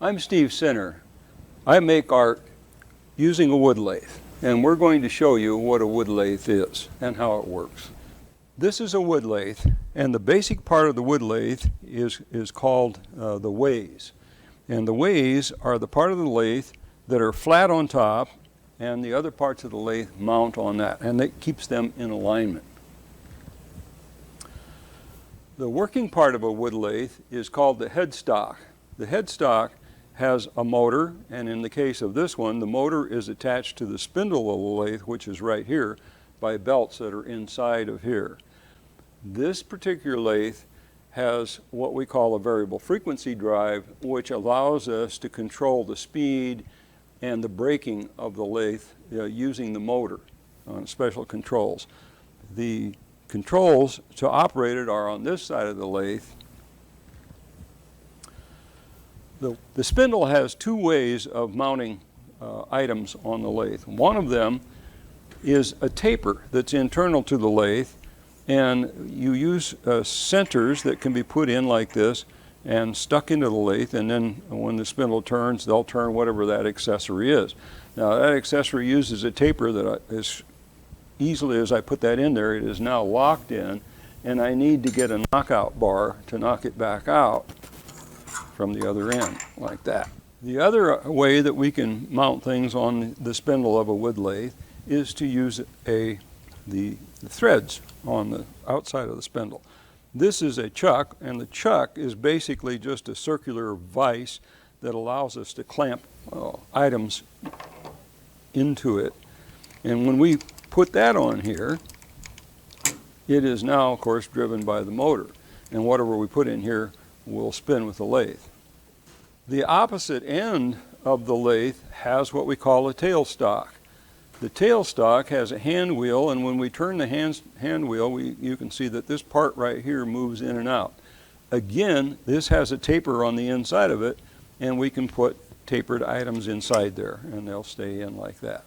I'm Steve Sinner. I make art using a wood lathe, and we're going to show you what a wood lathe is and how it works. This is a wood lathe, and the basic part of the wood lathe is called the ways. And the ways are the part of the lathe that are flat on top, and the other parts of the lathe mount on that, and that keeps them in alignment. The working part of a wood lathe is called the headstock. The headstock has a motor, and in the case of this one, the motor is attached to the spindle of the lathe, which is right here, by belts that are inside of here. This particular lathe has what we call a variable frequency drive, which allows us to control the speed and the braking of the lathe using the motor on special controls. The controls to operate it are on this side of the lathe. The spindle has two ways of mounting items on the lathe. One of them is a taper that's internal to the lathe, and you use centers that can be put in like this and stuck into the lathe, and then when the spindle turns, they'll turn whatever that accessory is. Now that accessory uses a taper that as easily as I put that in there, it is now locked in, and I need to get a knockout bar to knock it back out from the other end, like that. The other way that we can mount things on the spindle of a wood lathe is to use the threads on the outside of the spindle. This is a chuck, and the chuck is basically just a circular vise that allows us to clamp items into it. And when we put that on here, it is now, of course, driven by the motor. And whatever we put in here will spin with the lathe. The opposite end of the lathe has what we call a tailstock. The tailstock has a hand wheel, and when we turn the hand wheel, you can see that this part right here moves in and out. Again, this has a taper on the inside of it, and we can put tapered items inside there, and they'll stay in like that.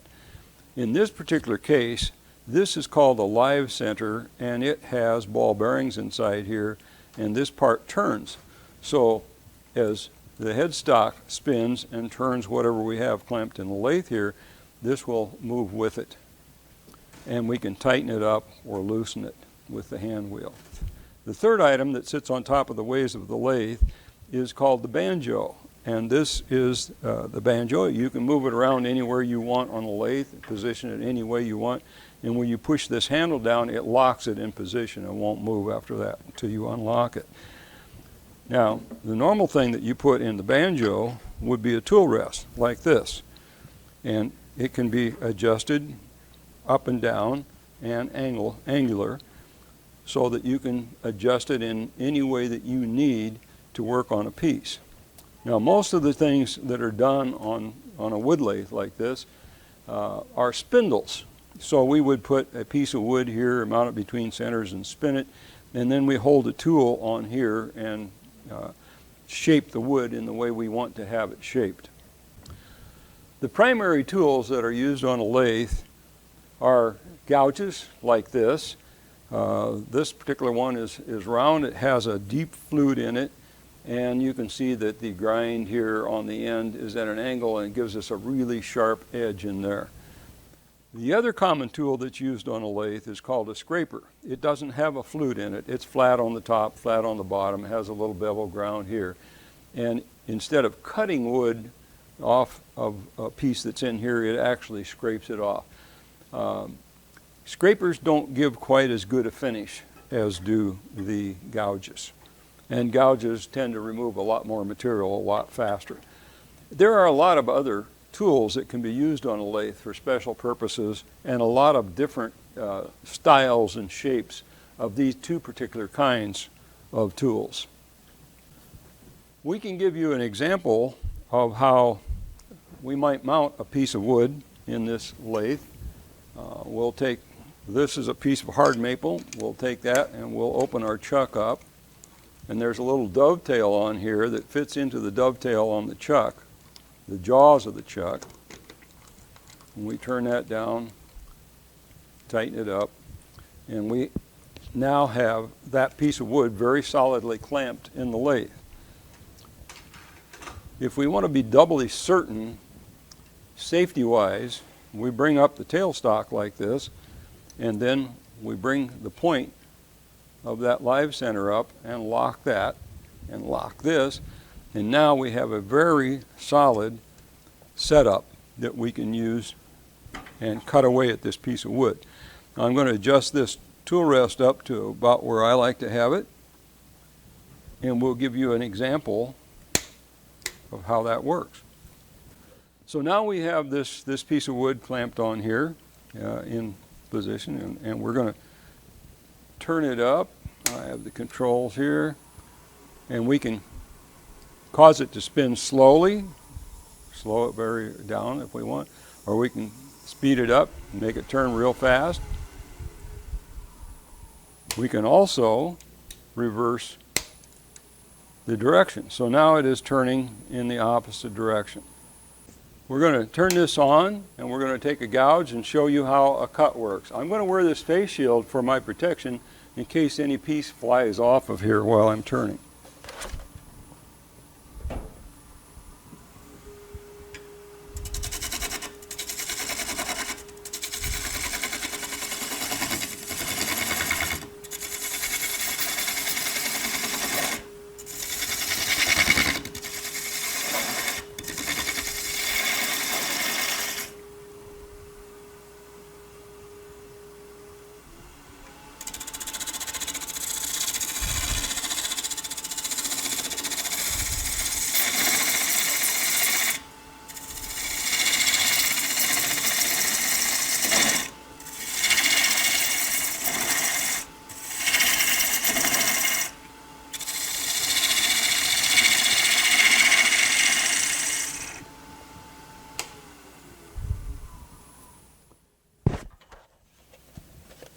In this particular case, this is called a live center, and it has ball bearings inside here, and this part turns. So as the headstock spins and turns whatever we have clamped in the lathe here, this will move with it. And we can tighten it up or loosen it with the hand wheel. The third item that sits on top of the ways of the lathe is called the banjo. And this is the banjo. You can move it around anywhere you want on the lathe, position it any way you want. And when you push this handle down, it locks it in position and won't move after that until you unlock it. Now, the normal thing that you put in the banjo would be a tool rest like this. And it can be adjusted up and down and angular so that you can adjust it in any way that you need to work on a piece. Now, most of the things that are done on a wood lathe like this are spindles. So we would put a piece of wood here, mount it between centers and spin it, and then we hold a tool on here and shape the wood in the way we want to have it shaped. The primary tools that are used on a lathe are gouges like this. This particular one is round. It has a deep flute in it, and you can see that the grind here on the end is at an angle and it gives us a really sharp edge in there. The other common tool that's used on a lathe is called a scraper. It doesn't have a flute in it. It's flat on the top, flat on the bottom. It has a little bevel ground here. And instead of cutting wood off of a piece that's in here, it actually scrapes it off. Scrapers don't give quite as good a finish as do the gouges. And gouges tend to remove a lot more material a lot faster. There are a lot of other tools that can be used on a lathe for special purposes, and a lot of different styles and shapes of these two particular kinds of tools. We can give you an example of how we might mount a piece of wood in this lathe. We'll take, this is a piece of hard maple. We'll take that and we'll open our chuck up, and there's a little dovetail on here that fits into the dovetail on the chuck, the jaws of the chuck. And we turn that down, tighten it up, and we now have that piece of wood very solidly clamped in the lathe. if we want to be doubly certain, safety-wise, we bring up the tailstock like this, and then we bring the point of that live center up and lock that, and lock this, and now we have a very solid setup that we can use and cut away at this piece of wood. Now I'm going to adjust this tool rest up to about where I like to have it, and we'll give you an example of how that works. So now we have this piece of wood clamped on here in position, and we're going to turn it up. I have the controls here, and we can cause it to spin slowly, slow it very down if we want, or we can speed it up and make it turn real fast. We can also reverse the direction. So now it is turning in the opposite direction. We're going to turn this on, and we're going to take a gouge and show you how a cut works. I'm going to wear this face shield for my protection in case any piece flies off of here while I'm turning.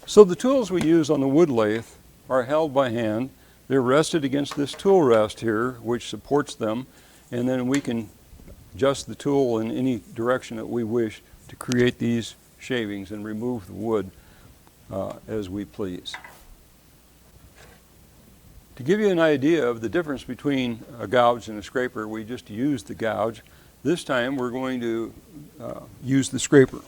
So the tools we use on the wood lathe are held by hand. They're rested against this tool rest here, which supports them, and then we can adjust the tool in any direction that we wish to create these shavings and remove the wood as we please. To give you an idea of the difference between a gouge and a scraper, we just used the gouge. This time we're going to use the scraper.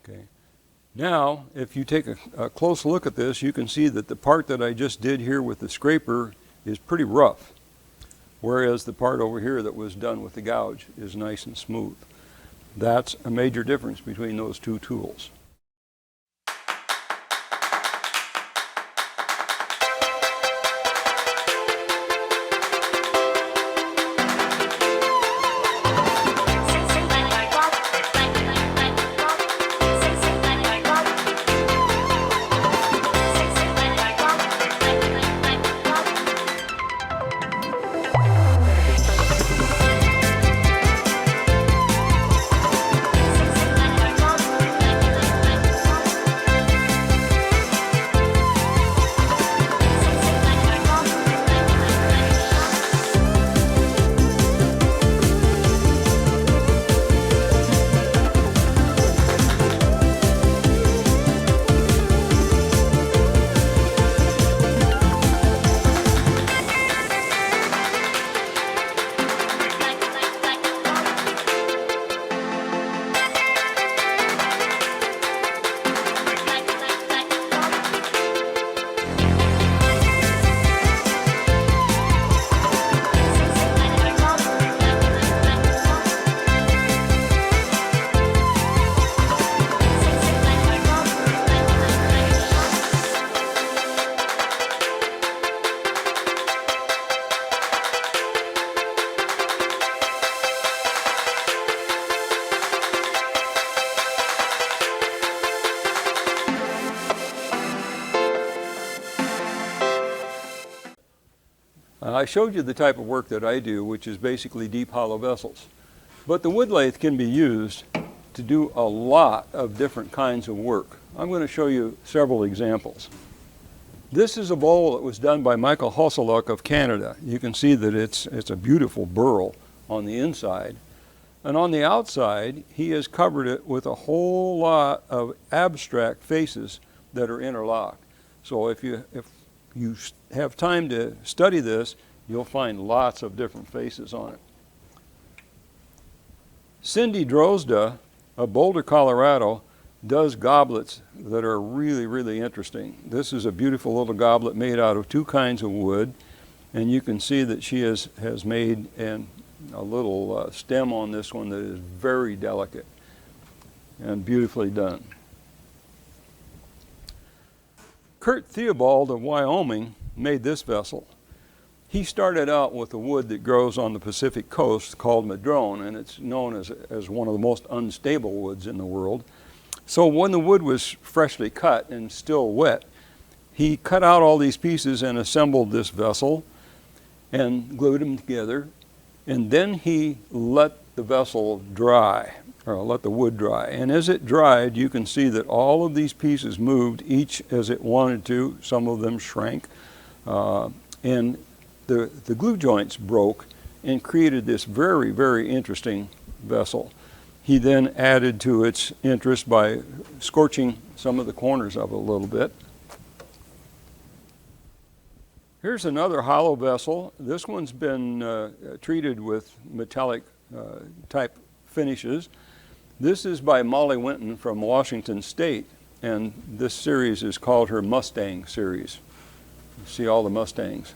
Okay. Now, if you take a close look at this, you can see that the part that I just did here with the scraper is pretty rough, whereas the part over here that was done with the gouge is nice and smooth. That's a major difference between those two tools. I showed you the type of work that I do, which is basically deep hollow vessels. But the wood lathe can be used to do a lot of different kinds of work. I'm going to show you several examples. This is a bowl that was done by Michael Hosseluk of Canada. You can see that it's a beautiful burl on the inside. And on the outside, he has covered it with a whole lot of abstract faces that are interlocked. So if you have time to study this, you'll find lots of different faces on it. Cindy Drozda of Boulder, Colorado, does goblets that are really, really interesting. This is a beautiful little goblet made out of two kinds of wood, and you can see that she has made a little stem on this one that is very delicate and beautifully done. Kurt Theobald of Wyoming made this vessel. He started out with a wood that grows on the Pacific coast called madrone, and it's known as one of the most unstable woods in the world. So when the wood was freshly cut and still wet, he cut out all these pieces and assembled this vessel and glued them together, and then he let the vessel dry, or let the wood dry. And as it dried, you can see that all of these pieces moved each as it wanted to. Some of them shrank, and the glue joints broke and created this very, very interesting vessel. He then added to its interest by scorching some of the corners of it a little bit. Here's another hollow vessel. This one's been treated with metallic type finishes. This is by Molly Winton from Washington State, and this series is called her Mustang series. You see all the Mustangs.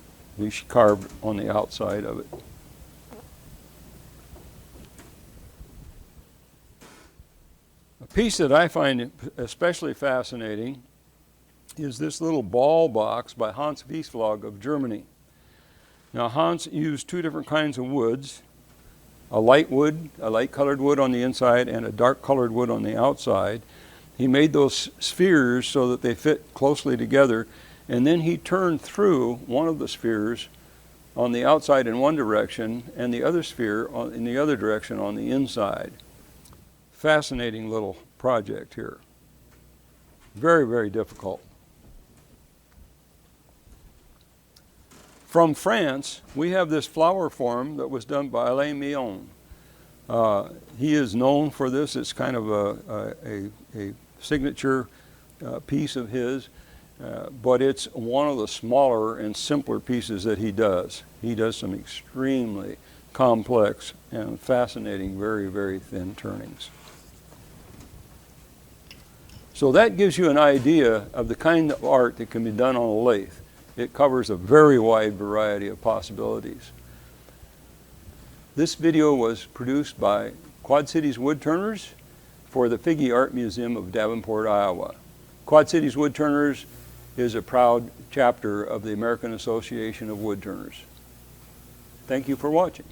She carved on the outside of it. A piece that I find especially fascinating is this little ball box by Hans Wiesflag of Germany. Now Hans used two different kinds of woods, a light wood, a light colored wood on the inside, and a dark colored wood on the outside. He made those spheres so that they fit closely together, and then he turned through one of the spheres on the outside in one direction and the other sphere in the other direction on the inside. Fascinating little project here. Very, very difficult. From France, we have this flower form that was done by Alain Millon. He is known for this. It's kind of a signature piece of his, but it's one of the smaller and simpler pieces that he does. He does some extremely complex and fascinating, very, very thin turnings. So that gives you an idea of the kind of art that can be done on a lathe. It covers a very wide variety of possibilities. This video was produced by Quad Cities Woodturners for the Figge Art Museum of Davenport, Iowa. Quad Cities Woodturners is a proud chapter of the American Association of Woodturners. Thank you for watching.